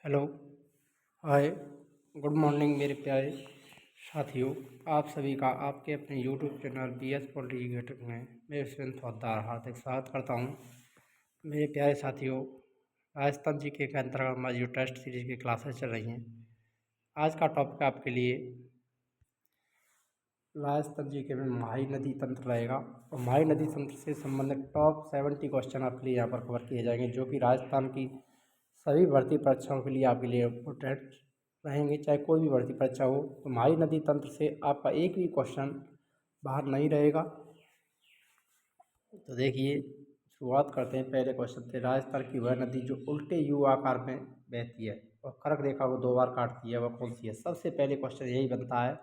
Hello. हाय। Good morning मेरे प्यारे साथियों। आप सभी का आपके अपने यूट्यूब चैनल BS पॉलिटिकेटर में मैं यशवंत पोद्दार हार्दिक स्वागत करता हूं। मेरे प्यारे साथियों, राजस्थान जीके के अंतर्गत हमारी जो टेस्ट सीरीज की क्लासेस चल रही हैं, आज का टॉपिक आपके लिए राजस्थान जीके में माही नदी तंत्र रहेगा। और माही नदी तंत्र से संबंधित टॉप 70 क्वेश्चन आपके लिए यहाँ पर कवर किए जाएंगे, जो कि राजस्थान की सभी भर्ती परीक्षाओं के लिए आपके लिए इम्पोर्टेंट रहेंगे। चाहे कोई भी भर्ती परीक्षा हो, तो माही नदी तंत्र से आपका एक भी क्वेश्चन बाहर नहीं रहेगा। तो देखिए, शुरुआत करते हैं पहले क्वेश्चन से। राजस्थान की वह नदी जो उल्टे यू आकार में बहती है और कर्क रेखा को 2 बार काटती है, वह कौन सी है? सबसे पहले क्वेश्चन यही बनता है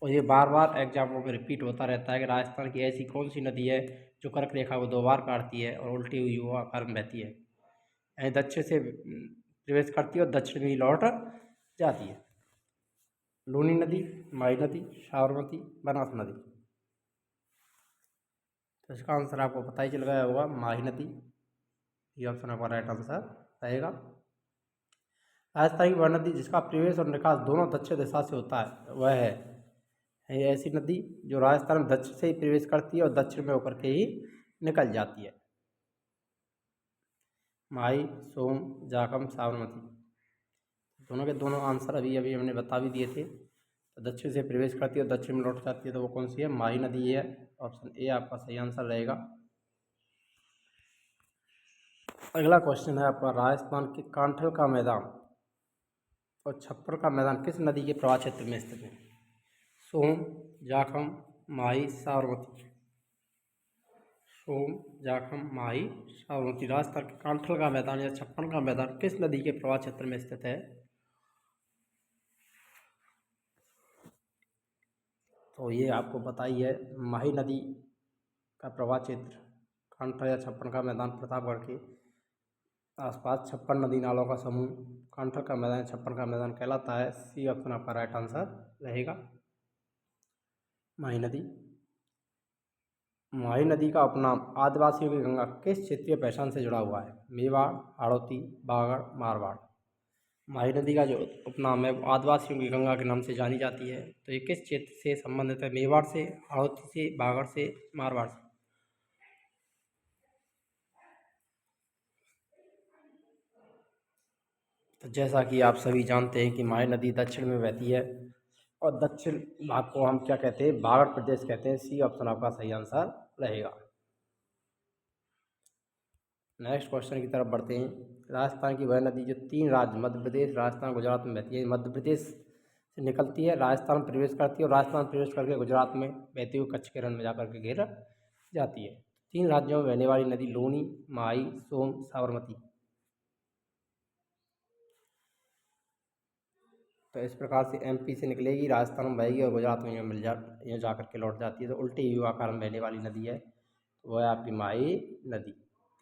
और ये बार बार एग्जामों में रिपीट होता रहता है कि राजस्थान की ऐसी कौन सी नदी है जो कर्क रेखा को 2 बार काटती है और उल्टी हुई यू आकार में बहती है, यानी दक्षिण से प्रवेश करती है और दक्षिण में ही लौट जाती है। लूनी नदी, माही नदी, साबरमती, बनास नदी। तो इसका आंसर आपको पता ही चल गया होगा, माही नदी। ये ऑप्शन आपका राइट आंसर रहेगा। राजस्थान की वह नदी जिसका प्रवेश और निकास दोनों दक्षिण दिशा से होता है, वह है ऐसी नदी जो राजस्थान में दक्षिण से ही प्रवेश करती है और दक्षिण में होकर के ही निकल जाती है। माही, सोम, जाखम, साबरमती, दोनों के दोनों आंसर अभी अभी हमने बता भी दिए थे। तो दक्षिण से प्रवेश करती है और दक्षिण में लौट जाती है, तो वो कौन सी है? माही नदी है। ऑप्शन ए आपका सही आंसर रहेगा। अगला क्वेश्चन है आपका, राजस्थान के कांठल का मैदान और छप्पर का मैदान किस नदी के प्रवाह क्षेत्र में स्थित है? सोम, जाखम, माही, साबरमती। सोम, जाखम, माही, साबरमती। राजस्थान के कांठल का मैदान या छप्पन का मैदान किस नदी के प्रवाह क्षेत्र में स्थित है? तो ये आपको पता ही है, माही नदी का प्रवाह क्षेत्र कांठल या छप्पन का मैदान प्रतापगढ़ के आसपास 56 नदी नालों का समूह कांठल का मैदान, छप्पन का मैदान कहलाता है। सी ऑप्शन आपका राइट आंसर रहेगा, माही नदी। माही नदी का उपनाम आदिवासियों की गंगा किस क्षेत्रीय पहचान से जुड़ा हुआ है? मेवाड़, हाड़ौती, बागड़, मारवाड़। माही नदी का जो उपनाम है वो आदिवासियों की गंगा के नाम से जानी जाती है। तो ये किस क्षेत्र से संबंधित है? मेवाड़ से, हाड़ौती से, बागड़ से, मारवाड़ से। तो जैसा कि आप सभी जानते हैं कि माही नदी दक्षिण में बहती है और दक्षिण भाग को हम क्या कहते हैं? बागड़ प्रदेश कहते हैं। सी ऑप्शन आपका सही आंसर रहेगा। नेक्स्ट क्वेश्चन की तरफ बढ़ते हैं। राजस्थान की वह नदी जो 3 राज्य मध्य प्रदेश, राजस्थान, गुजरात में बहती है। मध्य प्रदेश से निकलती है, राजस्थान में प्रवेश करती है और राजस्थान प्रवेश करके गुजरात में बहती हुई कच्छ के रण में जाकर के घेर जाती है। 3 राज्यों में बहने वाली नदी लूनी, माही, सोम, साबरमती। तो इस प्रकार से MP से निकलेगी, राजस्थान में बहेगी और गुजरात में यहाँ जाकर के लौट जाती है। तो उल्टे यू आकार में बहने वाली नदी है, तो वह है आपकी माही नदी।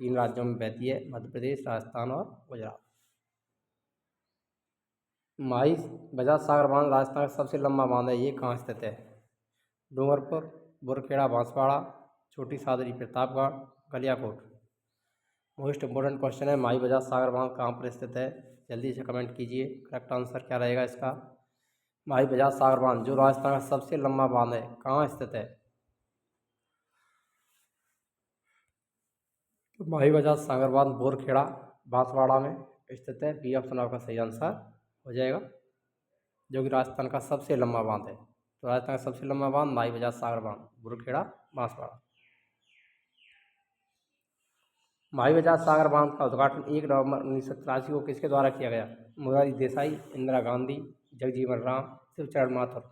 3 राज्यों में बहती है, मध्य प्रदेश, राजस्थान और गुजरात। माही बजाज सागर बांध राजस्थान का सबसे लंबा बांध है, ये कहाँ स्थित है? डूंगरपुर, बुरखेड़ा, बांसवाड़ा, छोटी Sadri, Pratapgarh, Galiakot. Most important question है, माही बजाज सागर बांध कहाँ पर स्थित है? जल्दी से कमेंट कीजिए, करेक्ट आंसर क्या रहेगा इसका? माही बजाज सागर बांध जो राजस्थान का सबसे लंबा बांध है, कहाँ स्थित है? तो माही बजाज सागर बांध बोरखेड़ा, बांसवाड़ा में स्थित है। बी ऑप्शन आपका सही आंसर हो जाएगा, जो कि राजस्थान का सबसे लंबा बांध है। तो राजस्थान का सबसे लंबा बांध माही बजाज सागर बांध, बोरखेड़ा, बांसवाड़ा। माही बजाज सागर बांध का उद्घाटन 1 नवंबर 1983 को किसके द्वारा किया गया? मोरारजी देसाई, इंदिरा गांधी, जगजीवन राम, शिवचरण माथुर।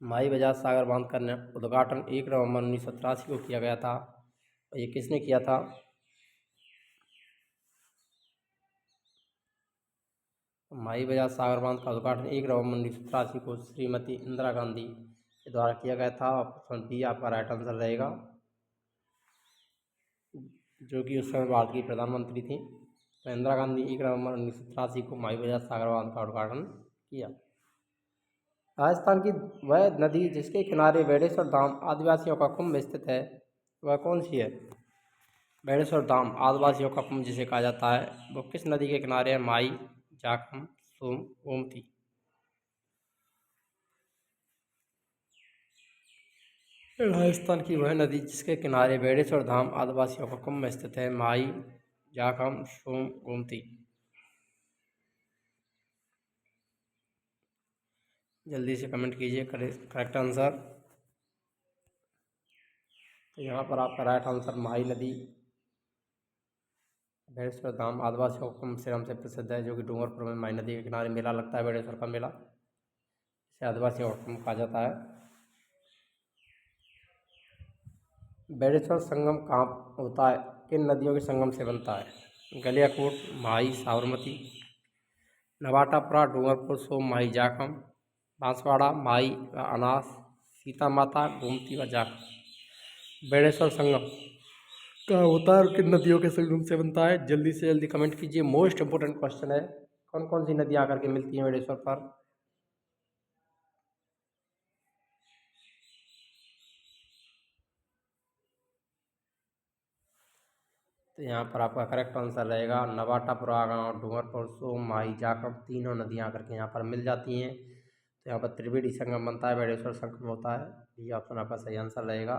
माही बजाज सागर बांध का उद्घाटन 1 नवंबर 1983 को किया गया था। और ये किसने किया था? माही बजाज सागर बांध का उद्घाटन 1 नवंबर 1983 को श्रीमती इंदिरा गांधी के द्वारा किया गया था। ऑप्शन बी आपका राइट आंसर रहेगा, जो कि उस समय भारत की प्रधानमंत्री थी। तो इंदिरा गांधी 1 नवंबर 1983 को माही बजाज सागर बांध का उद्घाटन किया। राजस्थान की वह नदी जिसके किनारे बेड़ेश्वर धाम आदिवासियों का कुंभ स्थित है, वह कौन सी है? बेड़ेश्वर धाम आदिवासियों का कुंभ जिसे कहा जाता है वो किस नदी के किनारे है? माई, जाखम, सोम, गोमती। राजस्थान की वह नदी जिसके किनारे बेड़ेश्वर धाम आदिवासियों का कुंभ स्थित है? माई, जाखम, सोम, गोमती। जल्दी से कमेंट कीजिए करेक्ट आंसर। तो यहाँ पर आपका राइट आंसर माई नदी बेड़ेश्वर धाम आदिवासियों का कुंभ से नाम से प्रसिद्ध है, जो कि डूंगरपुर में माई नदी के किनारे मेला लगता है, बेड़ेश्वर का मेला, इसे आदिवासियों का कुंभ कहा जाता है। बेड़ेश्वर संगम कहाँ होता है? किन नदियों के संगम से बनता है? गलियाकोट, माही, साबरमती। नवाटापुरा, डूंगरपुर, सोम, माही, जाखम। बांसवाड़ा, माही व अनास। सीता माता, गोमती व जाखम। बेड़ेश्वर संगम कहाँ होता है और किन नदियों के संगम से बनता है? जल्दी से जल्दी कमेंट कीजिए। मोस्ट इंपोर्टेंट क्वेश्चन है, कौन कौन सी नदियाँ आकर के मिलती हैं बेड़ेश्वर पर? तो यहाँ पर आपका करेक्ट आंसर रहेगा नवाटापुरा गाँव, डूंगरपुर, सोम, माही, जाखम, तीनों नदियाँ आकर के यहाँ पर मिल जाती हैं। तो यहाँ पर त्रिवेणी संगम बनता है, बेड़ेश्वर संगम होता है। ये ऑप्शन आपका सही आंसर रहेगा।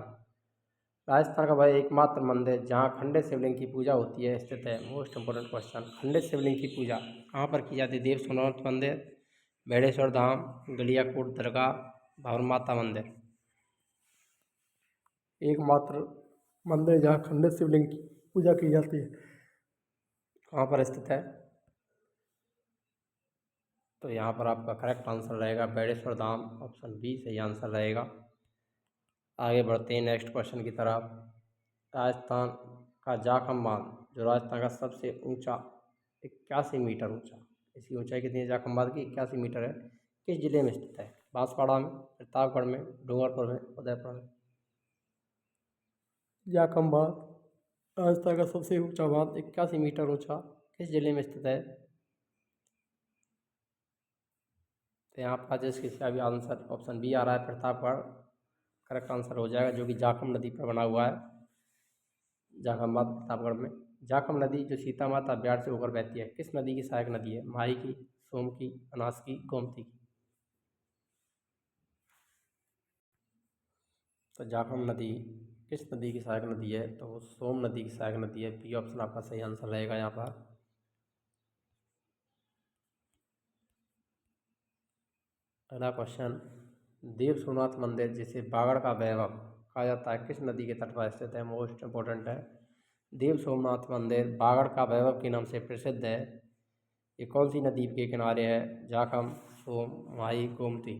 राजस्थान का वह एकमात्र मंदिर जहाँ खंडित शिवलिंग की पूजा होती है स्थित है? मोस्ट इंपोर्टेंट क्वेश्चन, खंडित शिवलिंग की पूजा कहाँ पर की जाती है? देव सोमनाथ मंदिर, बेड़ेश्वर धाम, गलियाकोट दरगाह, भावना माता मंदिर। एकमात्र मंदिर जहाँ खंडित शिवलिंग की पूजा की जाती है कहाँ पर स्थित है? तो यहाँ पर आपका करेक्ट आंसर रहेगा बेड़ेश्वर धाम, ऑप्शन बी सही आंसर रहेगा। आगे बढ़ते हैं नेक्स्ट क्वेश्चन की तरफ। राजस्थान का जाखम बांध, जो राजस्थान का सबसे ऊंचा 81 मीटर ऊंचा, इसकी ऊंचाई कितनी है? जाखम बांध की 81 मीटर है। किस जिले में स्थित है? बांसवाड़ा में, प्रतापगढ़ में, डूंगरपुर में, उदयपुर में। जाखम बांध राजस्थान का सबसे ऊंचा बांध 81 मीटर ऊंचा किस जिले में स्थित है? तो यहाँ पर जिसके इसका भी आंसर ऑप्शन बी आ रहा है, प्रतापगढ़ करेक्ट आंसर हो जाएगा, जो कि जाखम नदी पर बना हुआ है। जाखम बांध प्रतापगढ़ में। जाखम नदी जो सीता माता ब्याड़ से होकर बहती है किस नदी की सहायक नदी है? माही की, सोम की, अनास की, गोमती की। तो जाखम नदी किस नदी की सहायक नदी है? तो वो सोम नदी की सहायक नदी है। बी ऑप्शन आपका सही आंसर रहेगा यहाँ पर। अगला क्वेश्चन, देव सोमनाथ मंदिर जिसे बागड़ का वैभव कहा जाता है किस नदी के तट पर स्थित है? मोस्ट इंपोर्टेंट है। देव सोमनाथ मंदिर बागड़ का वैभव के नाम से प्रसिद्ध है, ये कौन सी नदी के किनारे है? जाखम, सोम, माही, गोमती।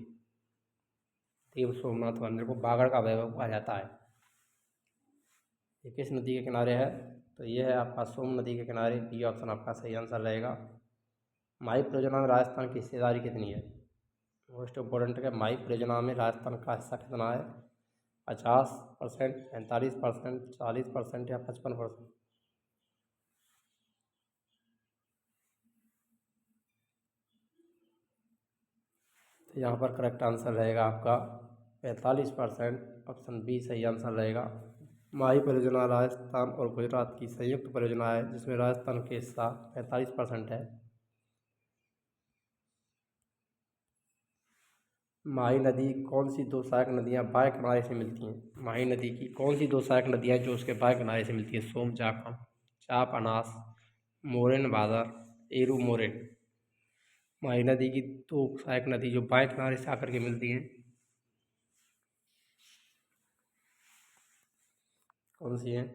देव सोमनाथ मंदिर को बागड़ का वैभव कहा जाता है, ये किस नदी के किनारे है? तो ये है आपका सोम नदी के किनारे। बी ऑप्शन आपका सही आंसर रहेगा। माही परियोजना में राजस्थान की हिस्सेदारी कितनी है? मोस्ट इम्पोर्टेंट है, माही परियोजना में राजस्थान का हिस्सा कितना है? 50%, 45%, 40% या 55%। तो यहाँ पर करेक्ट आंसर रहेगा आपका 45%, ऑप्शन बी सही आंसर रहेगा। माही परियोजना राजस्थान और गुजरात की संयुक्त परियोजना है, जिसमें राजस्थान के हिस्सा 45% है। माही नदी कौन सी दो सहायक नदियाँ बाएं किनारे से मिलती हैं? माही नदी की कौन सी दो सहायक नदियाँ जो उसके बाएं किनारे से मिलती हैं? सोम, जाखम, चाप, अनास, मोरेन, भादर, एरू, मोरेन। माही नदी की दो सहायक नदी जो बाएं किनारे से आकर के मिलती हैं, कौन सी हैं?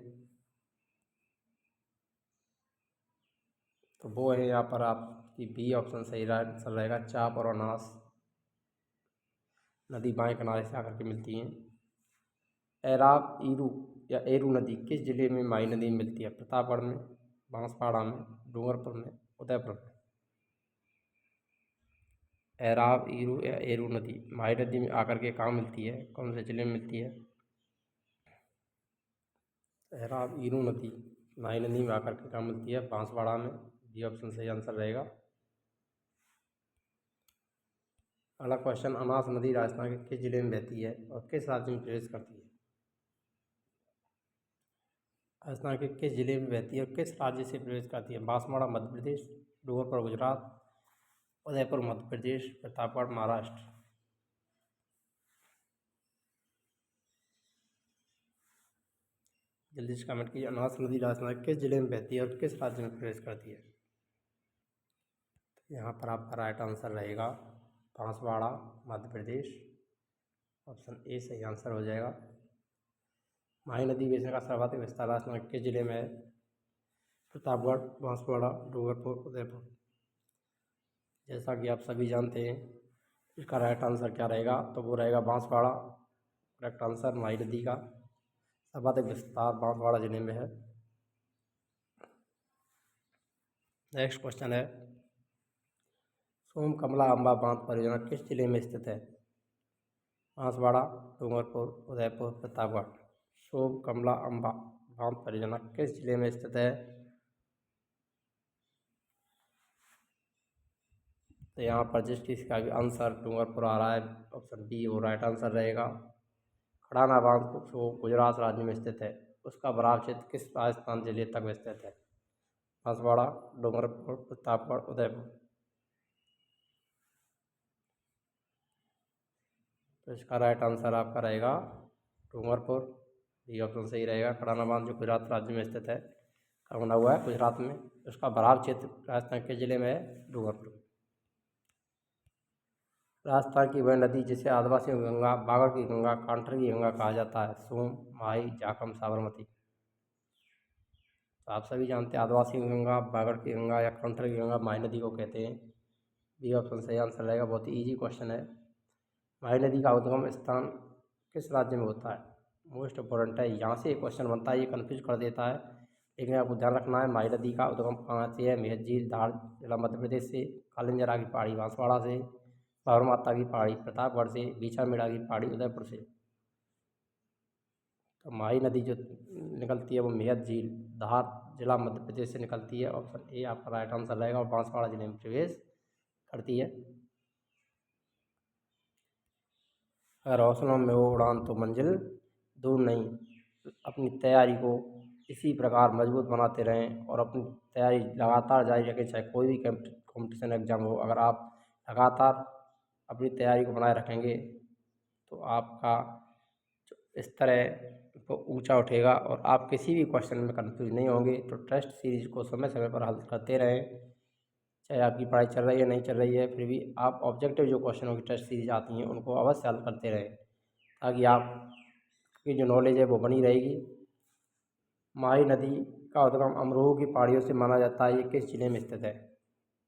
तो वो है यहाँ पर आपकी बी ऑप्शन सही आंसर रहेगा, चाप और अनास नदी बाएं किनारे से आकर के मिलती हैं। एराब, ईरू या एरू नदी किस जिले में माही नदी मिलती है? प्रतापगढ़ में, बांसवाड़ा में, डूंगरपुर में, उदयपुर में। एराब, ईरू या एरू नदी माही नदी में आकर के कहाँ मिलती है? कौन से जिले में मिलती है? एराब, ईरू नदी माही नदी में आकर के कहाँ मिलती है? बांसवाड़ा में। बी ऑप्शन सही आंसर रहेगा। अगला क्वेश्चन, अनास नदी राजस्थान के किस जिले में बहती है और किस राज्य में प्रवेश करती है? राजस्थान के किस जिले में बहती है और किस राज्य से प्रवेश करती है? बांसवाड़ा मध्य प्रदेश, डूंगरपुर गुजरात, उदयपुर मध्य प्रदेश, प्रतापगढ़ महाराष्ट्र। जल्दी से कमेंट कीजिए। अनास नदी राजस्थान के किस जिले में बहती है और किस राज्य में प्रवेश करती है? यहाँ पर आपका राइट आंसर रहेगा बांसवाड़ा मध्य प्रदेश। ऑप्शन ए सही आंसर हो जाएगा। माही नदी बेसिन का सर्वाधिक विस्तार राजस्थान के किस जिले में है? प्रतापगढ़, बांसवाड़ा, डूंगरपुर, उदयपुर। जैसा कि आप सभी जानते हैं इसका राइट आंसर क्या रहेगा, तो वो रहेगा बांसवाड़ा। करेक्ट आंसर माही नदी का सर्वाधिक विस्तार बांसवाड़ा जिले में है। नेक्स्ट क्वेश्चन है, सोम कमला अम्बा बांध परियोजना किस जिले में स्थित है? बांसवाड़ा, डूंगरपुर, उदयपुर, प्रतापगढ़। सोम कमला अम्बा बांध परियोजना किस जिले में स्थित है? तो यहाँ पर जिस चीज़ का भी आंसर डूंगरपुर आ रहा है, ऑप्शन बी वो राइट आंसर रहेगा। खड़ाना बांध जो गुजरात राज्य में स्थित है उसका बराबर क्षेत्र किस राजस्थान जिले तक विस्तृत है? बांसवाड़ा, डूंगरपुर, प्रतापगढ़, उदयपुर। तो इसका राइट आंसर आपका रहेगा डूंगरपुर। ये ऑप्शन सही रहेगा। खड़ाना बांध जो गुजरात राज्य में स्थित है, कहाँ बना हुआ है? गुजरात में। उसका बराबर क्षेत्र राजस्थान के जिले में है डूंगरपुर। राजस्थान की वह नदी जिसे आदिवासियों की गंगा, बागड़ की गंगा, कांठर की गंगा कहा जाता है? सोन, माही, जाखम, साबरमती। तो आप सभी जानते हैं आदिवासियों की गंगा, बागड़ की गंगा या कांठर की गंगा माही नदी को कहते हैं। बी ऑप्शन सही आंसर रहेगा। बहुत ही ईजी क्वेश्चन है। माही नदी का उद्गम स्थान किस राज्य में होता है? मोस्ट इम्पोर्टेंट है, यहाँ से एक क्वेश्चन बनता है, ये कन्फ्यूज कर देता है, लेकिन आपको ध्यान रखना है। माही नदी का उद्गम कहाँ से है? मेहत झील, धार जिला मध्य प्रदेश से, कालिंजरा की पहाड़ी बांसवाड़ा से, बाबर माता की पहाड़ी प्रतापगढ़ से, बीछामेड़ा की पहाड़ी उदयपुर से। तो माही नदी जो निकलती है वो मेहत झील, धार जिला मध्य प्रदेश से निकलती है। ऑप्शन ए आपका राइट आंसर रहेगा और बांसवाड़ा जिले में प्रवेश करती है। अगर हौसलों में हो उड़ान तो मंजिल दूर नहीं। अपनी तैयारी को इसी प्रकार मजबूत बनाते रहें और अपनी तैयारी लगातार जारी रखें, चाहे कोई भी कॉम्पिटिशन एग्जाम हो। अगर आप लगातार अपनी तैयारी को बनाए रखेंगे तो आपका इस तरह तो ऊंचा उठेगा और आप किसी भी क्वेश्चन में कंफ्यूज नहीं होंगे। तो टेस्ट सीरीज को समय समय पर हल करते रहें, चाहे आपकी पढ़ाई चल रही है नहीं चल रही है, फिर भी आप ऑब्जेक्टिव जो क्वेश्चनों की टेस्ट सीरीज आती हैं उनको अवश्य हल करते रहें, ताकि आपकी जो नॉलेज है वो बनी रहेगी। माही नदी का उद्गम अमरोह की पहाड़ियों से माना जाता है। ये किस जिले में स्थित है?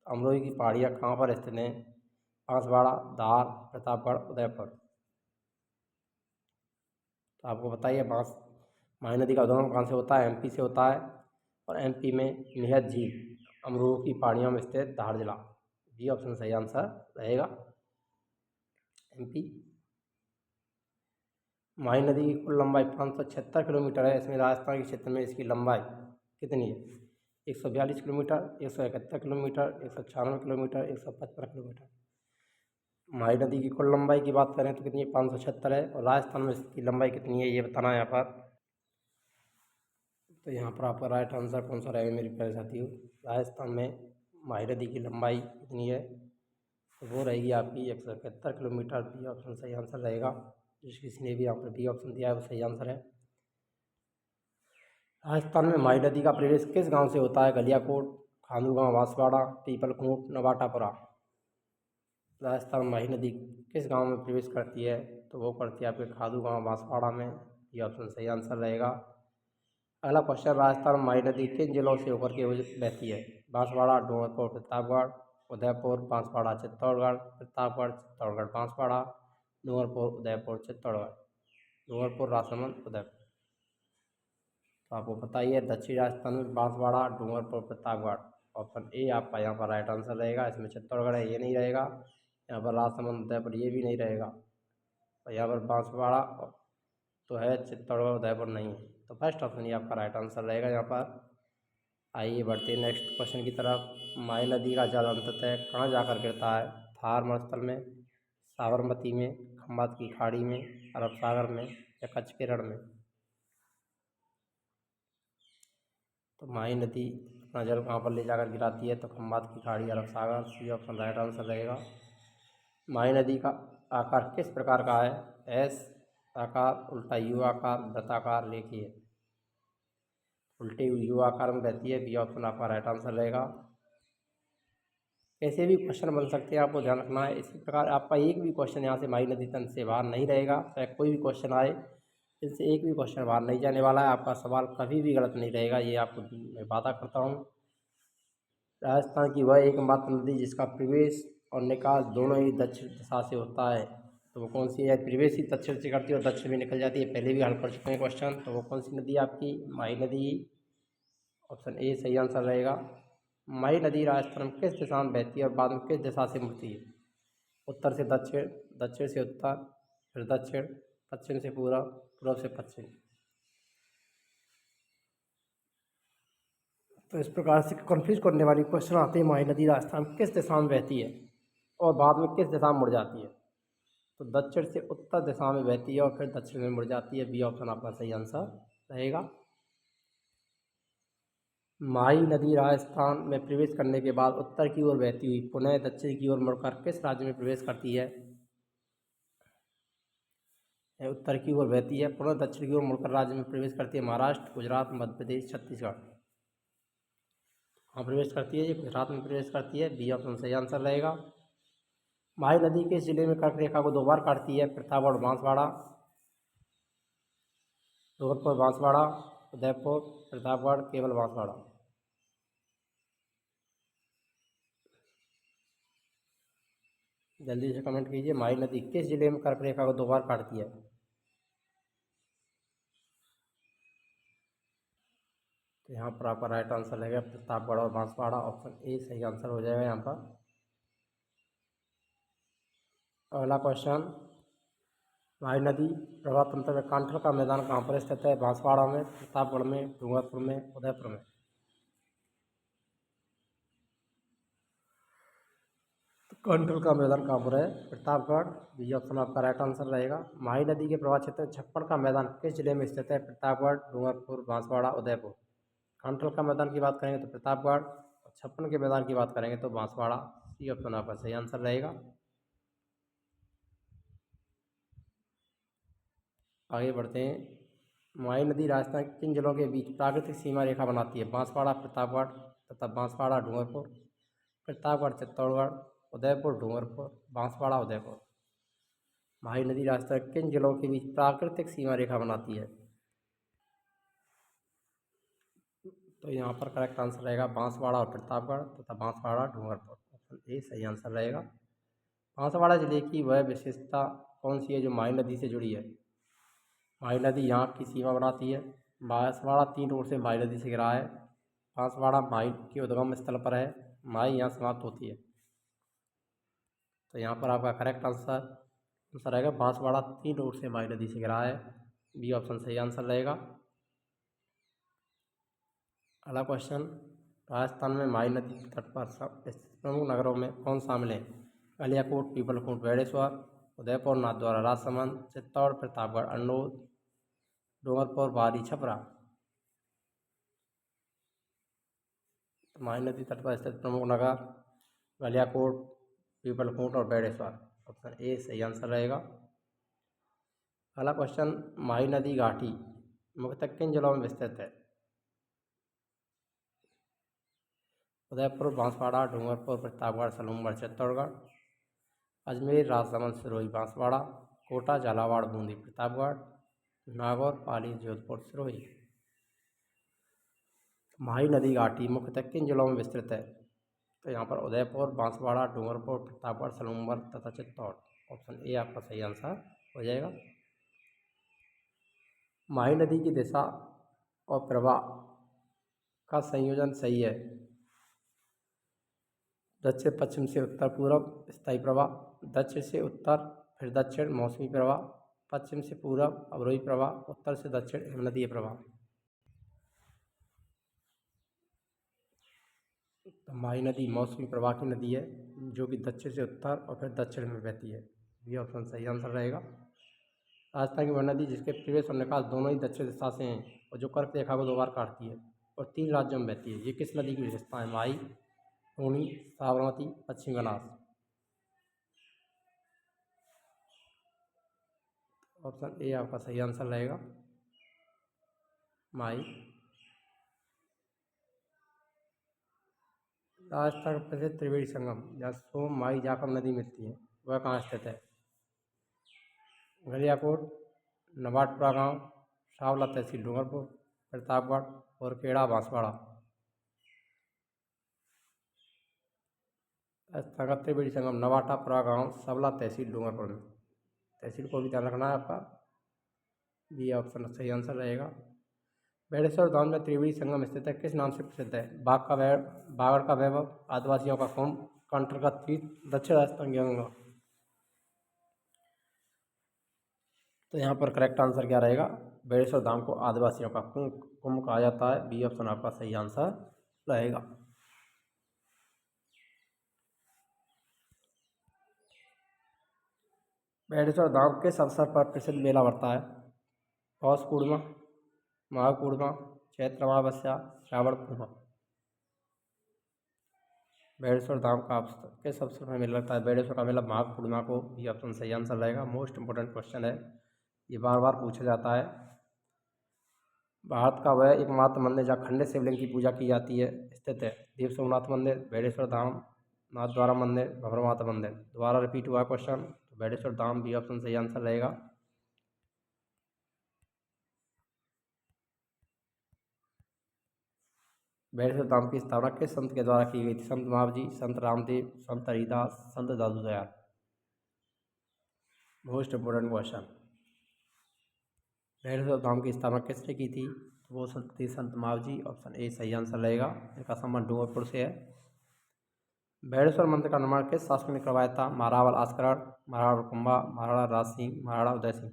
अमरोह की पहाड़ियाँ कहाँ पर स्थित हैं? बांसवाड़ा, धार, प्रतापगढ़, उदयपुर। तो आपको बताइए माही नदी का उद्गम कहाँ से होता है? एमपी से होता है और एमपी में मेहत झील अमरोह की पहाड़ियों में स्थित धार जिला। बी ऑप्शन सही आंसर रहेगा, एमपी। माही नदी की कुल लंबाई 576 किलोमीटर है। इसमें राजस्थान के क्षेत्र में इसकी लंबाई कितनी है? 142 किलोमीटर, 171 किलोमीटर, 196 किलोमीटर, 155 किलोमीटर। माही नदी की कुल लंबाई की बात करें तो कितनी है? 576 है। और राजस्थान में इसकी लंबाई कितनी है ये बताना है यहाँ पर। तो यहाँ पर आपका राइट आंसर कौन सा रहेगा मेरी प्यारे साथियों? राजस्थान में माही नदी की लंबाई कितनी है? तो वो रहेगी आपकी 171 किलोमीटर। बी ऑप्शन सही आंसर रहेगा। जिस किसी ने भी यहाँ पर बी ऑप्शन दिया है वो सही आंसर है। राजस्थान में माही नदी का प्रवेश किस गांव से होता है? गलियाकोट, खानू गाँव, बांसवाड़ा, पीपलकूट, नवाटापुरा। राजस्थान माही नदी किस गांव में प्रवेश करती है? तो वो करती है आपके खादू गाँव, बांसवाड़ा में। ये ऑप्शन सही आंसर रहेगा। अगला क्वेश्चन, राजस्थान माही नदी किन जिलों से होकर के बहती है? बांसवाड़ा, डूंगरपुर, प्रतापगढ़, उदयपुर, बांसवाड़ा, चित्तौड़गढ़, प्रतापगढ़, चित्तौड़गढ़, बांसवाड़ा, डूंगरपुर, उदयपुर, चित्तौड़गढ़। डूंगरपुर, राजसमंद, उदयपुर। तो आपको बताइए दक्षिण राजस्थान में बांसवाड़ा, डूंगरपुर, प्रतापगढ़। ऑप्शन ए आपका यहाँ पर राइट आंसर रहेगा। इसमें चित्तौड़गढ़ है, ये नहीं रहेगा। यहाँ पर राजसमंद, उदयपुर, ये भी नहीं रहेगा। और यहाँ पर बांसवाड़ा तो है, चित्तौड़गढ़, उदयपुर नहीं है। तो फर्स्ट ऑप्शन ही आपका राइट आंसर रहेगा यहाँ पर। आइए बढ़ते हैं नेक्स्ट क्वेश्चन की तरफ। माही नदी का जल अंततः कहाँ जाकर गिरता है? थार मरुस्थल में, साबरमती में, खम्बात की खाड़ी में, अरब सागर में या कच्छ के रण में। तो माही नदी अपना जल कहाँ पर ले जाकर गिराती है? तो खम्बात की खाड़ी, अरब सागर। सी ऑप्शन राइट आंसर रहेगा। माही नदी का आकार किस प्रकार का है? एस आकार, उल्टा यू आकार, वृत्ताकार, रेखीय। उल्टे यू आकार में बहती है। बी ऑप्शन आपका राइट आंसर रहेगा। ऐसे भी क्वेश्चन बन सकते हैं, आपको ध्यान रखना है। इसी प्रकार आपका एक भी क्वेश्चन यहाँ से माही नदी तंत्र से बाहर नहीं रहेगा, चाहे कोई भी क्वेश्चन आए, इससे एक भी क्वेश्चन बाहर नहीं जाने वाला है। आपका सवाल कभी भी गलत नहीं रहेगा, ये आपको मैं वादा करता हूँ। राजस्थान की वह एकमात्र नदी जिसका प्रवेश और निकास दोनों ही दक्षिण दिशा से होता है, तो वो कौन सी है? प्रवेश ही दक्षिण से करती है और दक्षिण में निकल जाती है, पहले भी हल कर चुके हैं क्वेश्चन। तो वो कौन सी नदी है आपकी? माही नदी। ऑप्शन ए सही आंसर रहेगा। माही नदी राजस्थान में किस दिशा में बहती है और बाद में किस दिशा से मुड़ती है? उत्तर से दक्षिण, दक्षिण से उत्तर, फिर दक्षिण, पश्चिम से पूर्व, पूर्व से पश्चिम। तो इस प्रकार से कन्फ्यूज करने वाली क्वेश्चन आते हैं, माही नदी राजस्थान में किस दिशा में बहती है और बाद में किस दिशा में मुड़ जाती है? तो दक्षिण से उत्तर दिशा में बहती है और फिर दक्षिण में मुड़ जाती है। बी ऑप्शन आपका सही आंसर रहेगा। माही नदी राजस्थान में प्रवेश करने के बाद उत्तर की ओर बहती हुई पुनः दक्षिण की ओर मुड़कर किस राज्य में प्रवेश करती है? उत्तर की ओर बहती है, पुनः दक्षिण की ओर मुड़कर राज्य में प्रवेश करती है। महाराष्ट्र, गुजरात, मध्य प्रदेश, छत्तीसगढ़। हाँ, प्रवेश करती है, ये गुजरात में प्रवेश करती है। बी ऑप्शन सही आंसर रहेगा। माही नदी किस जिले में कर्क रेखा को दो बार काटती है? प्रतापगढ़, बांसवाड़ा, धौलपुर, बांसवाड़ा, उदयपुर, प्रतापगढ़, केवल बांसवाड़ा। जल्दी से कमेंट कीजिए, माही नदी किस जिले में कर्क रेखा को दो बार काटती है? तो यहाँ पर आपका राइट आंसर रहेगा प्रतापगढ़ और बांसवाड़ा। ऑप्शन ए सही आंसर हो जाएगा यहाँ पर। अगला क्वेश्चन, माही नदी प्रवाह तंत्र में कांठल का मैदान कहाँ पर स्थित है? बांसवाड़ा में, प्रतापगढ़ में, डूंगरपुर में, उदयपुर में। तो कांठल का मैदान कहाँ पर है? प्रतापगढ़। बी ऑप्शन आपका राइट आंसर रहेगा। माही नदी के प्रवाह क्षेत्र में छप्पड़ का मैदान किस जिले में स्थित है? प्रतापगढ़, डूंगरपुर, बांसवाड़ा, उदयपुर। कांठल का मैदान की बात करेंगे तो प्रतापगढ़, और छप्पन के मैदान की बात करेंगे तो बांसवाड़ा। सी ऑप्शन आपका सही आंसर रहेगा। आगे बढ़ते हैं। माही नदी राजस्थान के किन जिलों के बीच प्राकृतिक सीमा रेखा बनाती है? बांसवाड़ा, प्रतापगढ़ तथा बांसवाड़ा, डूंगरपुर, प्रतापगढ़, चित्तौड़गढ़, उदयपुर, डूंगरपुर, बांसवाड़ा, उदयपुर। माही नदी राजस्थान के किन जिलों के बीच प्राकृतिक सीमा रेखा बनाती है? तो यहाँ पर करेक्ट आंसर रहेगा बांसवाड़ा और प्रतापगढ़ तथा बांसवाड़ा, डूंगरपुर। ऑप्शन ए सही आंसर रहेगा। बांसवाड़ा जिले की वह विशेषता कौन सी है जो माही नदी से जुड़ी है? माही नदी यहाँ की सीमा बनाती है। बांसवाड़ा तीन ओर से माही नदी से घिरा है। बांसवाड़ा माही के उद्गम स्थल पर है। माही यहाँ समाप्त होती है। तो यहाँ पर आपका करेक्ट आंसर रहेगा बांसवाड़ा तीन ओर से माही नदी से घिरा है। बी ऑप्शन सही आंसर रहेगा। अगला क्वेश्चन, राजस्थान में माही नदी के तट पर स्थित प्रमुख नगरों में कौन शामिल है? कलियाकोट, पीपलकोट, बेड़ेश्वर, उदयपुर, नाथद्वारा, राजसमंद, चित्तौड़, प्रतापगढ़, अनूद, डूंगरपुर, बारी, छपरा। माही नदी तट पर स्थित प्रमुख नगर कलियाकोट, पीपलकोट और बेड़ेश्वर। ऑप्शन ए सही आंसर रहेगा। अगला क्वेश्चन, माही नदी घाटी मुख्यतः किन जिलों में विस्तृत है? उदयपुर, बांसवाड़ा, डूंगरपुर, प्रतापगढ़, सलूमगढ़, चित्तौड़गढ़, अजमेर, राजसमंद, सिरोही, बांसवाड़ा, कोटा, झालावाड़, बूंदी, प्रतापगढ़, नागौर, पाली, जोधपुर, सिरोही। माही नदी घाटी मुख्यतः किन जिलों में विस्तृत है? तो यहाँ पर उदयपुर, बांसवाड़ा, डूंगरपुर, प्रतापगढ़, सलूमगढ़ तथा चित्तौड़। ऑप्शन ए आपका सही आंसर हो जाएगा। माही नदी की दिशा और प्रवाह का संयोजन सही है। दक्षिण पश्चिम से उत्तर पूर्व स्थायी प्रवाह, दक्षिण से उत्तर फिर दक्षिण मौसमी प्रवाह, पश्चिम से पूर्व अवरोही प्रवाह, उत्तर से दक्षिण हिमनदीय प्रवाह। तो माही नदी मौसमी प्रवाह की नदी है जो कि दक्षिण से उत्तर और फिर दक्षिण में बहती है। ये ऑप्शन सही आंसर रहेगा। राजस्थान की वह नदी जिसके प्रवेश और निकास दोनों ही दक्षिण दिशा से हैं और जो कर्क रेखा को दो बार काटती है और 3 राज्यों में बहती है। ये किस नदी की विशेषता है? माही, टूनी, साबरमती, पश्चिमी बनास। ऑप्शन ए आपका सही आंसर रहेगा, माही। राजस्थान का प्रसिद्ध त्रिवेणी संगम जहाँ सोम, माही, जाखम नदी मिलती है, वह कहाँ स्थित है? गलियाकोट, नवाटपुरा गांव, शावला तहसील डूंगरपुर, प्रतापगढ़ और खेड़ा बांसवाड़ा। राजस्थान का त्रिवेणी संगम नवाटापुरा गांव, सबला तहसील डूंगरपुर में। तहसील को भी ध्यान रखना है आपका। बी ऑप्शन सही आंसर रहेगा। बेड़ेश्वर धाम में त्रिवेणी संगम स्थित है, किस नाम से प्रसिद्ध है? बागड़ का वैभव, आदिवासियों का कुंभ, कंटर का तीर्थ, दक्षिण राजस्थान की गंगा। तो यहाँ पर करेक्ट आंसर क्या रहेगा? बेड़ेश्वर धाम को आदिवासियों का कुंभ कहा जाता है। बी ऑप्शन आपका सही आंसर रहेगा। बेड़ेश्वर धाम किस अवसर पर प्रसिद्ध मेला बढ़ता है? पौष पूर्णिमा, माघ पूर्णिमा, चैत्र अमावस्या, श्रावण पूर्णिमा। बेड़ेश्वर धाम का किस अवसर पर मेला लगता है? बेड़ेश्वर का मेला माघ पूर्णिमा को। भी ऑप्शन सही आंसर रहेगा। मोस्ट इंपोर्टेंट क्वेश्चन है, ये बार बार पूछा जाता है। भारत का वह एकमात्र मंदिर जहाँ खंडित शिवलिंग की पूजा की जाती है स्थित है? देव सोमनाथ मंदिर, बेड़ेश्वर धाम, नाथ द्वारा मंदिर, भभरा माता मंदिर। दोबारा रिपीट हुआ क्वेश्चन, तो बेड़ेश्वर धाम भी ऑप्शन सही आंसर रहेगा। बेड़ेश्वर धाम की स्थापना किस संत के द्वारा की गई थी? संत महावीर, संत Ramdev, Sant Haridas, Sant Dadu Dayal. Most important question. Bedeshwar Dham की स्थापना किसने की थी? वो संत थे संत महावीर। ऑप्शन ए सही आंसर रहेगा। इनका संबंध डूंगरपुर से है। बेड़ेश्वर मंदिर का निर्माण किस शासक ने करवाया था? महारावल आस्करण, महाराणा कुंभा, महाराणा राज सिंह, महाराणा उदय सिंह।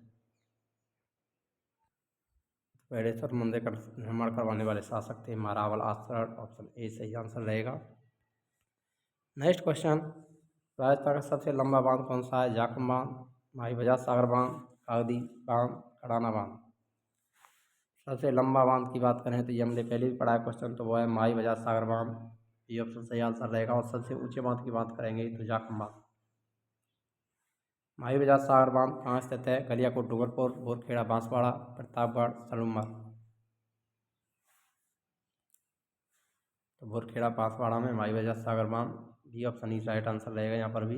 बेड़ेश्वर मंदिर का निर्माण करवाने वाले शासक थे महारावल आस्करण। ऑप्शन ए सही आंसर रहेगा। नेक्स्ट क्वेश्चन, राजस्थान का सबसे लंबा बांध कौन सा है? जाखम बांध, माही बजाज सागर बांध, कागदी बांध, कड़ाना बांध। सबसे लंबा बांध की बात करें तो ये हमने पहले भी पढ़ा है क्वेश्चन, तो वो है माही बजाज सागर बांध। ये ऑप्शन सही आंसर रहेगा। और सबसे ऊंचे बांध की बात करेंगे तो जाखम बांध। माही बजाज सागर बांध कहाँ स्थित है? गलियाकोट डूंगरपुर, बोरखेड़ा बांसवाड़ा, प्रतापगढ़ सलूमर। तो बोरखेड़ा बांसवाड़ा में माही बजाज सागर बांध। बी ऑप्शन ही राइट आंसर रहेगा यहाँ पर भी।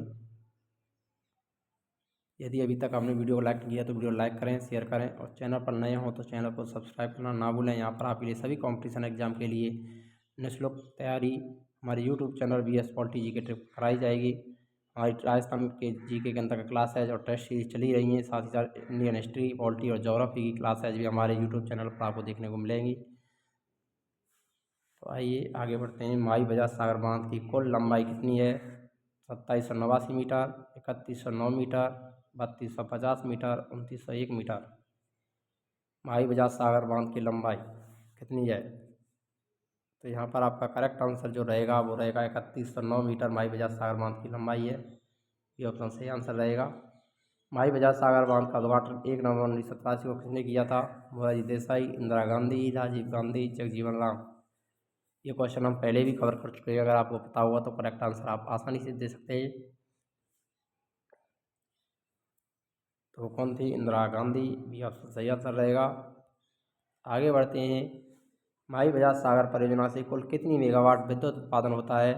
यदि अभी तक आपने वीडियो को लाइक किया तो वीडियो लाइक करें, शेयर करें, और चैनल पर नए हो तो चैनल को सब्सक्राइब करना ना भूलें। यहाँ पर आपके लिए सभी कॉम्पिटिशन एग्जाम के लिए निःशुल्क तैयारी हमारे यूट्यूब चैनल BS पॉलिटी जी के ट्रिप कराई जाएगी। हमारी राजस्थान के GK के अंदर का क्लास है और टेस्ट सीरीज चली रही है, साथ ही साथ इंडियन हिस्ट्री, पॉलिटी और ज्योग्राफी की क्लासेज भी हमारे यूट्यूब चैनल पर आपको देखने को मिलेंगी। तो आइए आगे बढ़ते हैं। माही बजाज सागर बांध की कुल लंबाई कितनी है? 2789 metre, 3109 metre, 3250 metre, 2901 metre. Mahi Bajaj Sagar बांध की लंबाई कितनी है? तो यहाँ पर आपका करेक्ट आंसर जो रहेगा वो रहेगा 3109 मीटर माही बजाज सागर बांध की लंबाई है। ये ऑप्शन सही आंसर रहेगा। माही बजाज सागर बांध का उद्घाटन 1 नवंबर 1987 को किसने किया था? मोरारजी देसाई, इंदिरा गांधी, राजीव गांधी, जगजीवन राम। ये क्वेश्चन हम पहले भी कवर कर चुके हैं, अगर आपको पता हुआ तो करेक्ट आंसर आप आसानी से दे सकते हैं। तो कौन थी? इंदिरा गांधी। भी ऑप्शन सही आंसर रहेगा। आगे बढ़ते हैं। माही बजाज सागर परियोजना से कुल कितनी मेगावाट विद्युत उत्पादन होता है?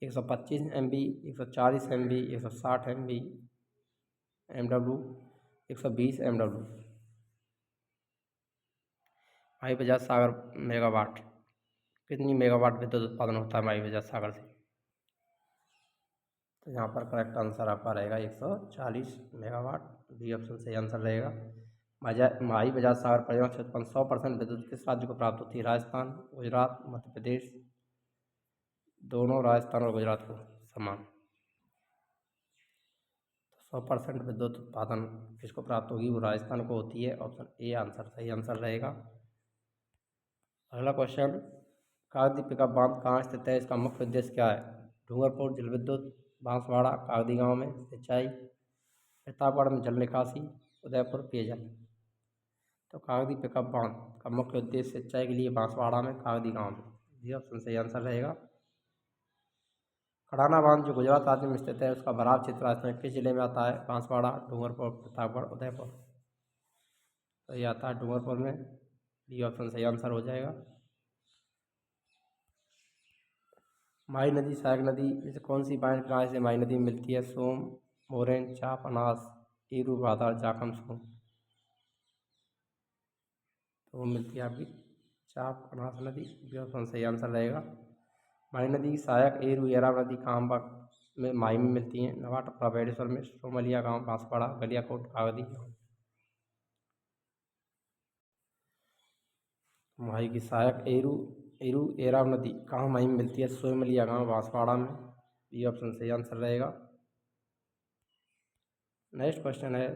125 MB, 140 MB, 160 MB MW, 120 MW। Mahi Bajaj Sagar megawatt, कितनी मेगावाट विद्युत उत्पादन होता है माही बजाज सागर से? तो यहाँ पर करेक्ट आंसर आपका रहेगा 140 मेगावाट। बी ऑप्शन सही आंसर रहेगा। माही बजाज सागर परियोजना से उत्पन्न 100% विद्युत किस राज्य को प्राप्त होती है? राजस्थान, गुजरात, मध्य प्रदेश। दोनों, राजस्थान और गुजरात को समान। 100% विद्युत उत्पादन किसको प्राप्त होगी? वो राजस्थान को होती है। ऑप्शन ए आंसर सही आंसर रहेगा। अगला क्वेश्चन, कागदी पिकअप बांध कहाँ स्थित है? इसका मुख्य उद्देश्य क्या है? डूंगरपुर जल विद्युत, बांसवाड़ा कागदी गांव में सिंचाई, प्रतापगढ़ में जल निकासी, उदयपुर पेयजल। तो कागदी पिकअप बांध का मुख्य उद्देश्य सिंचाई के लिए बांसवाड़ा में कागदी गांव में, ये ऑप्शन सही आंसर रहेगा। कड़ाना बांध जो गुजरात राज्य में स्थित है, उसका भराव क्षेत्र राजस्थान किस जिले में आता है? बांसवाड़ा, डूंगरपुर, प्रतापगढ़, उदयपुर। तो ये आता है डूंगरपुर में, ये ऑप्शन सही आंसर हो जाएगा। माही नदी सहायक नदी जैसे कौन सी बाढ़ कहाँ से माही नदी मिलती है? सोम, मोरेन, चाप, अनास, ईरू, भादर, जाखम, सोम। तो वो मिलती है आपकी चाप अनास नदी, ये ऑप्शन सही आंसर रहेगा। माही नदी की सहायक एरू एराव नदी कामबा में माही में मिलती हैं। नवाटप्पा, बेड़ेश्वर में, सोमलिया गांव, बांसवाड़ा, गलियाकोट, कागदी। माही की सहायक एरू एरू एराव नदी कहाँ माही में मिलती है? सोमलिया गांव, बांसवाड़ा में, ये ऑप्शन सही आंसर रहेगा। नेक्स्ट क्वेश्चन है,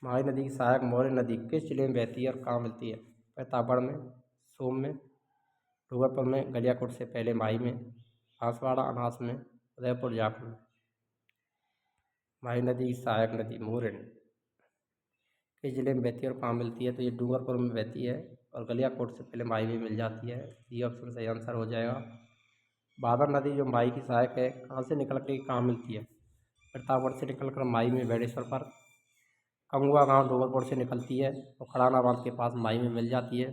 माही नदी की सहायक मोरन नदी किस जिले में बहती है और कहाँ मिलती है? प्रतापगढ़ में, सोम में, डूंगरपुर में, गलियाकोट से पहले माही में, बांसवाड़ा, अनास में, उदयपुर, जाखल में। माही नदी की सहायक नदी मोरन किस जिले में बहती है और कहाँ मिलती है? तो ये डूंगरपुर में बहती है और गलियाकोट से पहले माही में मिल जाती है, ये ऑप्शन सही आंसर हो जाएगा। भादर नदी जो माही की सहायक है, कहाँ से निकल के कहाँ मिलती है? प्रतापगढ़ से निकलकर माही में बेड़ेश्वर पर, कंगुआ गांव डूंगरपुर से निकलती है और खड़ाना बांध के पास माही में मिल जाती है।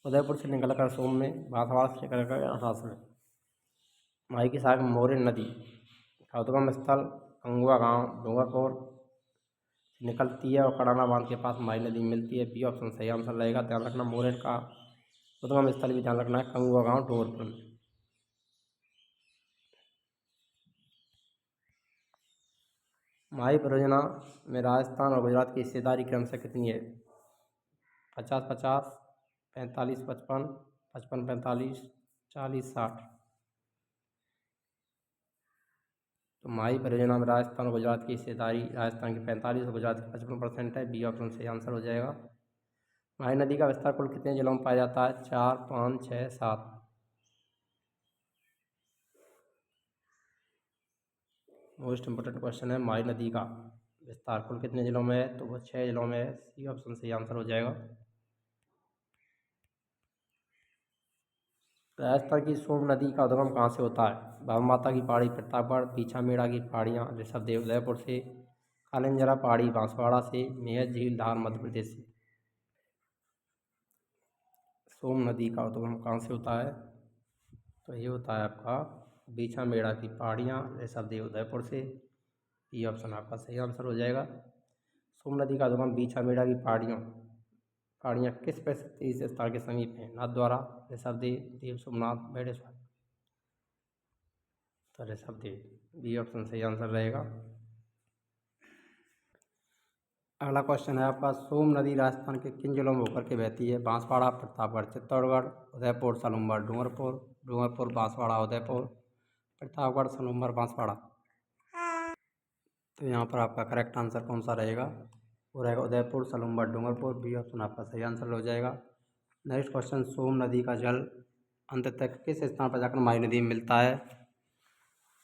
उदयपुर से निकलकर सोम में, बांसवाड़ा से निकलकर अनास में। माही की सहायक मोरन नदी का उद्गम स्थल कंगुआ गांव डूंगरपुर से निकलती है और कड़ाना बांध के पास माही नदी मिलती है, बी ऑप्शन सही आंसर रहेगा। ध्यान रखना मोरन का उद्गम स्थल भी ध्यान रखना है कंगुआ गांव डूंगरपुर में। माही परियोजना में राजस्थान और गुजरात की हिस्सेदारी क्रमशः कितनी है? 50-50, 45-55, 55-45, 40-60। तो माही परियोजना में राजस्थान और गुजरात की हिस्सेदारी राजस्थान की 45 और गुजरात की 55% है, बी ऑप्शन सही आंसर हो जाएगा। माही नदी का विस्तार कुल कितने जिलों में पाया जाता है? 4, 5, 6, 7। मोस्ट इंपोर्टेंट क्वेश्चन है, माही नदी का विस्तार कुल कितने जिलों में है? तो वो 6 जिलों में है, सी ऑप्शन सही आंसर हो जाएगा। राजस्थान की सोम नदी का उद्गम कहाँ से होता है? भावमाता की पहाड़ी प्रतापगढ़, पीछामेड़ा की पहाड़ियाँ ऋषभदेव उदयपुर से, कालिंजरा पहाड़ी बांसवाड़ा से, मेहर झील धार मध्य प्रदेश से। सोम नदी का उद्गम कहाँ से होता है? तो ये होता है आपका पीछामेड़ा की पहाड़ियाँ ऋषभदेव उदयपुर से, ये ऑप्शन आपका सही आंसर हो जाएगा। सोम नदी का उद्गम पीछामेड़ा की पहाड़ियाँ किस प्रसिद्ध स्थल के समीप हैं? नाथद्वारा, ऋषभदेव, देव सोमनाथ, बेड़ेश्वर। तो ऋषभदेव, बी ऑप्शन सही आंसर रहेगा। अगला क्वेश्चन है आपका, सोम नदी राजस्थान के किन जिलों में होकर के बहती है? बांसवाड़ा, प्रतापगढ़, चित्तौड़गढ़, उदयपुर, सलूम्बर, डूंगरपुर, डूंगरपुर, बांसवाड़ा, उदयपुर, प्रतापगढ़, सलूम्बर, बांसवाड़ा। तो यहाँ पर आपका करेक्ट आंसर कौन सा रहेगा? वो रहेगा उदयपुर, सलूम्बर, डूंगरपुर, बी ऑप्शन आपका सही आंसर हो जाएगा। नेक्स्ट क्वेश्चन, सोम नदी का जल अंततः किस स्थान पर जाकर माही नदी में मिलता है?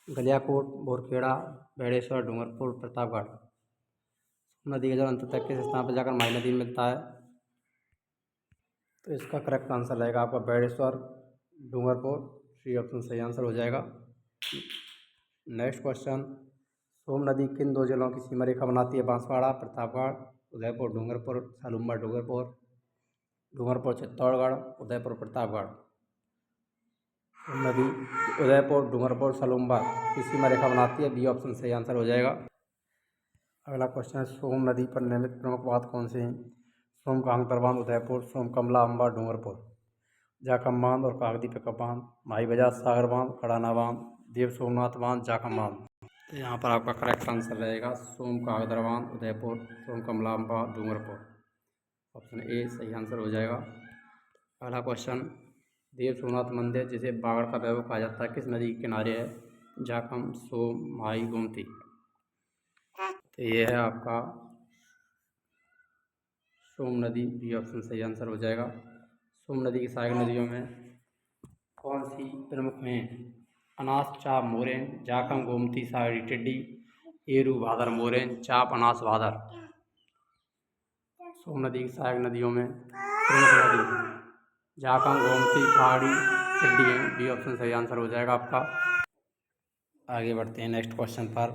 गलियाकोट, बोरखेड़ा, बेड़ेश्वर, डूंगरपुर, प्रतापगढ़। सोम नदी का जल अंततः किस स्थान पर जाकर माही नदी में मिलता है? तो इसका करेक्ट आंसर रहेगा आपका बेड़ेश्वर, डूंगरपुर, सी ऑप्शन सही आंसर हो जाएगा। नेक्स्ट क्वेश्चन, सोम नदी किन 2 जिलों की सीमा रेखा बनाती है? बांसवाड़ा, प्रतापगढ़, उदयपुर, डूंगरपुर, सलूम्बर, डूंगरपुर, डूंगरपुर, चित्तौड़गढ़, उदयपुर, प्रतापगढ़। सोम नदी उदयपुर, डूंगरपुर, सलूम्बर की सीमा रेखा बनाती है, बी ऑप्शन सही आंसर हो जाएगा। अगला क्वेश्चन है, सोम नदी पर निर्मित प्रमुख बांध कौन से हैं? सोम कांगतर बांध उदयपुर, सोम कमला अम्बा डूंगरपुर, जाखम बांध और कागदी पिकअप बांध, माही बजाज सागर बांध, कड़ाना बांध, देव सोमनाथ बांध, जाखम बांध। तो यहाँ पर आपका करेक्ट आंसर रहेगा सोम कागदर बांध उदयपुर, सोम कमला अम्बा डूंगरपुर, ऑप्शन ए सही आंसर हो जाएगा। अगला क्वेश्चन, देव सोमनाथ मंदिर जिसे बागड़ का वैभव कहा जाता है किस नदी के किनारे है? जाखम, सोम, माही, गोमती। तो ये है आपका सोम नदी, बी ऑप्शन सही आंसर हो जाएगा। सोम नदी की सहायक नदियों में कौन सी प्रमुख हैं? अनास, चाप, मोरेन, जाखम, गोमती, सागरी, टिड्डी, एरू, भादर, मोरेन, चाप, अनास, भादर। सोम नदी की सहायक नदियों में प्रमुख नदी झाकम, गोमती, पहाड़ी, टिड्डी है। बी ऑप्शन सही आंसर हो जाएगा आपका। आगे बढ़ते हैं नेक्स्ट क्वेश्चन पर।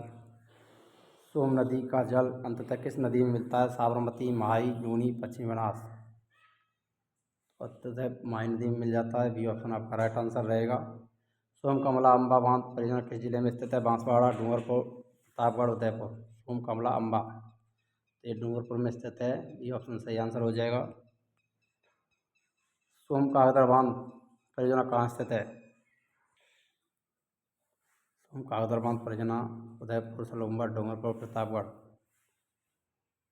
सोम नदी का जल अंततः किस नदी में मिलता है? साबरमती, माही, जूनी, पश्चिमी बनास। अंततः माही नदी में मिल जाता है। बी ऑप्शन आपका राइट आंसर रहेगा। सोम कमला अम्बा बांध परियोजना किस जिले में स्थित है? बांसवाड़ा, डूंगरपुर, प्रतापगढ़, उदयपुर। सोम कमला अम्बा ये डूंगरपुर में स्थित है। ये ऑप्शन सही आंसर हो जाएगा। सोम कागदर बांध परियोजना कहाँ स्थित है? सोम कागदर बांध परियोजना उदयपुर, सलूम्बर, डूंगरपुर, प्रतापगढ़।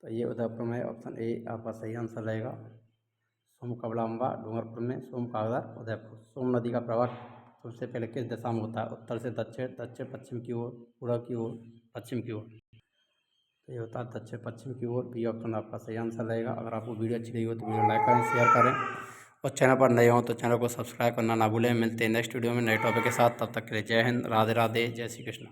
तो ये उदयपुर में ऑप्शन ए आपका सही आंसर रहेगा। सोम कमला अम्बा डूंगरपुर में, सोम कागदर उदयपुर। सोम नदी का प्रवाह सबसे पहले किस दिशा में होता है? उत्तर से दक्षिण, दक्षिण पश्चिम की ओर, पूर्व की ओर, पश्चिम की ओर। तो ये होता है दक्षिण पश्चिम की ओर। बी ऑप्शन आपका सही आंसर रहेगा। अगर आपको वीडियो अच्छी लगी हो तो वीडियो लाइक करें, शेयर करें और चैनल पर नए हों तो चैनल को सब्सक्राइब करना ना भूलें। मिलते हैं नेक्स्ट वीडियो में नए टॉपिक के साथ। तब तक के लिए जय हिंद, राधे राधे, जय श्री कृष्ण।